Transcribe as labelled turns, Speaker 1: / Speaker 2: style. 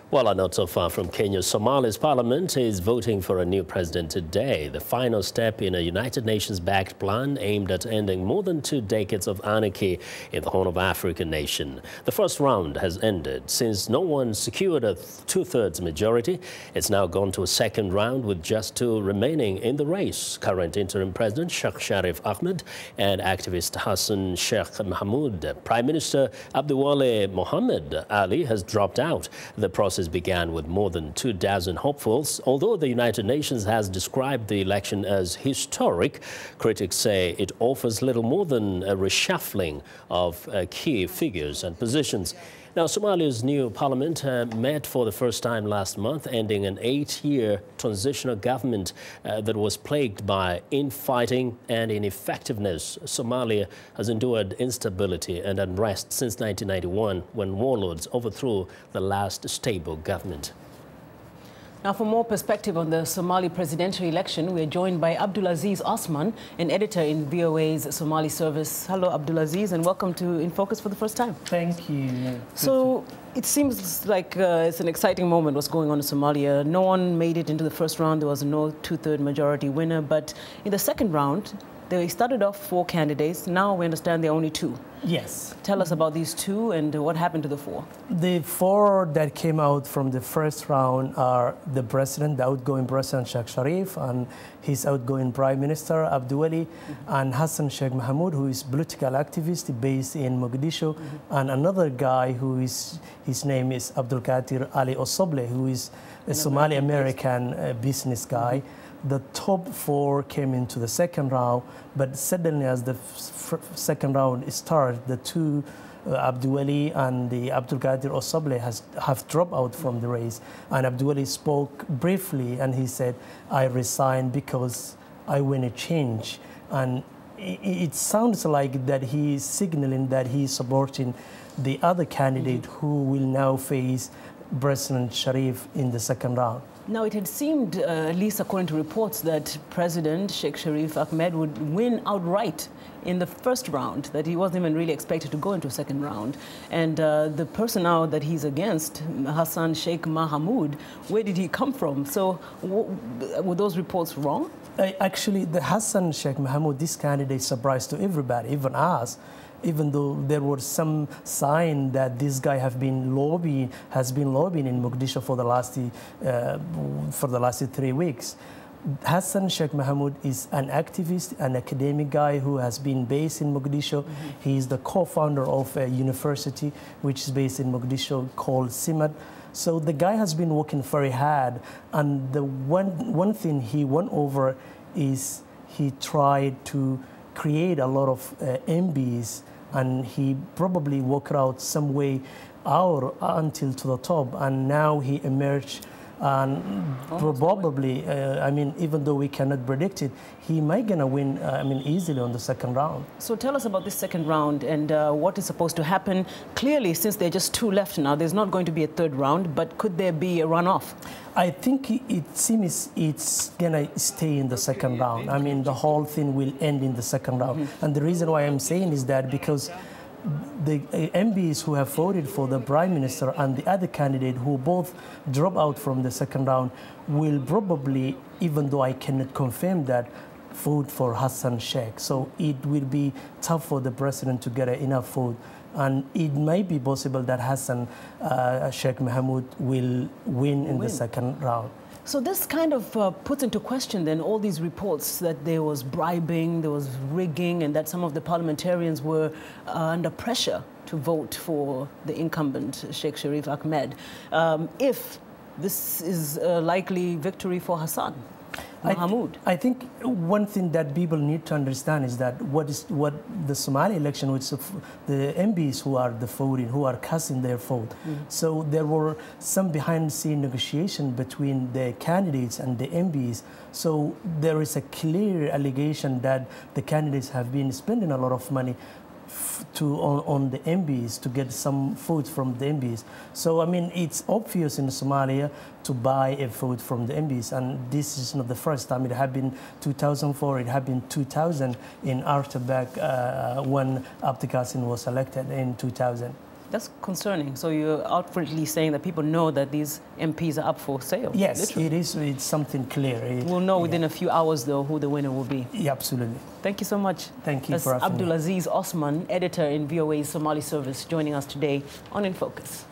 Speaker 1: Well, not so far from Kenya, Somalia's parliament is voting for a new president today, the final step in a United Nations-backed plan aimed at ending more than 2 decades of anarchy in the Horn of Africa nation. The first round has ended. Since no one secured a two-thirds majority, it's now gone to a second round with just 2 remaining in the race. Current interim president Sheikh Sharif Ahmed and activist Hassan Sheikh Mohamud. Prime Minister Abdulaziz Mohammed Ali has dropped out. The process began with more than 24 hopefuls. Although the United Nations has described the election as historic, critics say it offers little more than a reshuffling of key figures and positions. Now, Somalia's new parliament met for the first time last month, ending an 8-year transitional government that was plagued by infighting and ineffectiveness. Somalia has endured instability and unrest since 1991, when warlords overthrew the last stable government.
Speaker 2: Now, for more perspective on the Somali presidential election, we are joined by Abdulaziz Osman, an editor in VOA's Somali service. Hello, Abdulaziz, and welcome to In Focus for the first time.
Speaker 3: Thank you.
Speaker 2: So, it seems like it's an exciting moment what's going on in Somalia. No one made it into the first round. There was no two-thirds majority winner. But in the second round, they started off 4 candidates. Now we understand there are only 2.
Speaker 3: Yes.
Speaker 2: Tell us about these 2 and what happened to the 4.
Speaker 3: The 4 that came out from the first round are the president, the outgoing president Sheikh Sharif, and his outgoing prime minister Abdulaziz, and Hassan Sheikh Mohamud, who is political activist based in Mogadishu, and another guy who is, his name is Abdulkadir Ali Osoble, who is a Somali American business guy. The top 4 came into the second round, but suddenly as the second round started, the 2, Abdulaziz and the Abdulkadir Osoble have dropped out from the race. And Abdulaziz spoke briefly and he said, I resign because I want a change. And it sounds like that he is signaling that he is supporting the other candidate who will now face President Sharif in the second round.
Speaker 2: Now, it had seemed, at least according to reports, that President Sheikh Sharif Ahmed would win outright in the first round, that he wasn't even really expected to go into a second round. And the person now that he's against, Hassan Sheikh Mohamud, where did he come from? So were those reports wrong?
Speaker 3: Actually, the Hassan Sheikh Mohamud, this candidate, surprised to everybody, even us. Even though there was some sign that this guy has been lobbying in Mogadishu for the last 3 weeks. Hassan Sheikh Mohamud is an activist, an academic guy who has been based in Mogadishu. He is the co-founder of a university which is based in Mogadishu called SIMAD. So the guy has been working very hard, and the one thing he won over is he tried to create a lot of MBs, and he probably worked out some way out until to the top, and now he emerged, and probably, I mean, even though we cannot predict it, he might gonna win, I mean, easily on the second round.
Speaker 2: So tell us about this second round and what is supposed to happen. Clearly, since there are just 2 left now, there's not going to be a third round, but could there be a runoff?
Speaker 3: I think it seems it's gonna stay in the second round. I mean, the whole thing will end in the second round. And the reason why I'm saying is that because the MPs who have voted for the prime minister and the other candidate who both drop out from the second round will probably, even though I cannot confirm that, vote for Hassan Sheikh. So it will be tough for the president to get enough vote. And it may be possible that Hassan Sheikh Mohamud will win in the second round.
Speaker 2: So this kind of puts into question then all these reports that there was bribing, there was rigging, and that some of the parliamentarians were under pressure to vote for the incumbent Sheikh Sharif Ahmed. If this is a likely victory for Hassan Mohamud.
Speaker 3: I think one thing that people need to understand is that what the Somali election, which the MPs who are the voting, who are casting their vote. So there were some behind-the-scene negotiation between the candidates and the MPs. So there is a clear allegation that the candidates have been spending a lot of money on the MPs to get some votes from the MPs. So, I mean, it's obvious in Somalia to buy a vote from the MPs, and this is not the first time. It happened 2004, it happened 2000 in Artabak when Abdikasim was elected in 2000.
Speaker 2: That's concerning. So you're outwardly saying that people know that these MPs are up for sale?
Speaker 3: Yes,
Speaker 2: literally.
Speaker 3: it is. It's something clear.
Speaker 2: We'll know within a few hours, though, who the winner will be.
Speaker 3: Yeah, absolutely.
Speaker 2: Thank you so much.
Speaker 3: Thank you
Speaker 2: That's
Speaker 3: for having me.
Speaker 2: Abdulaziz Osman, editor in VOA's Somali service, joining us today on In Focus.